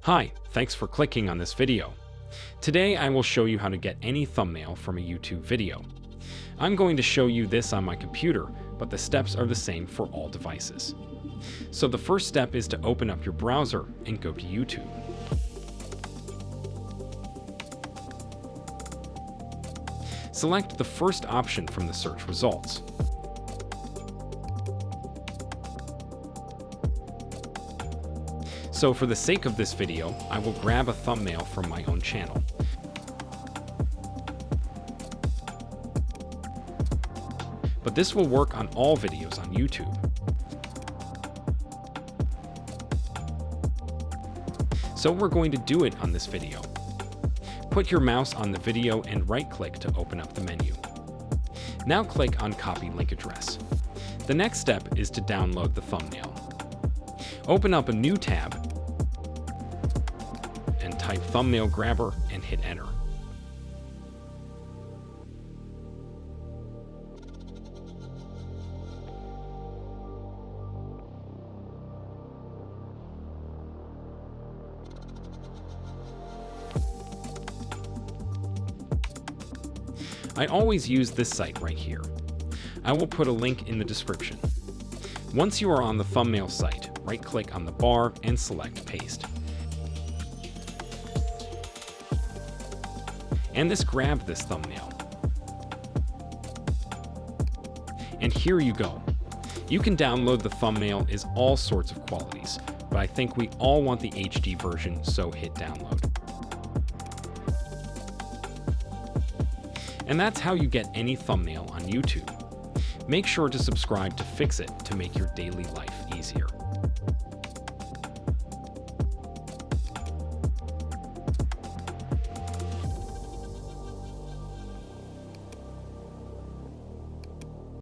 Hi, thanks for clicking on this video. Today I will show you how to get any thumbnail from a YouTube video. I'm going to show you this on my computer, but the steps are the same for all devices. So the first step is to open up your browser and go to YouTube. Select the first option from the search results. So for the sake of this video, I will grab a thumbnail from my own channel. But this will work on all videos on YouTube. So we're going to do it on this video. Put your mouse on the video and right-click to open up the menu. Now click on Copy Link Address. The next step is to download the thumbnail. Open up a new tab and type thumbnail grabber and hit enter. I always use this site right here. I will put a link in the description. Once you are on the thumbnail site, right-click on the bar and select Paste. And grab this thumbnail. And here you go. You can download the thumbnail in all sorts of qualities, but I think we all want the HD version, so hit download. And that's how you get any thumbnail on YouTube. Make sure to subscribe to fix it to make your daily life easier.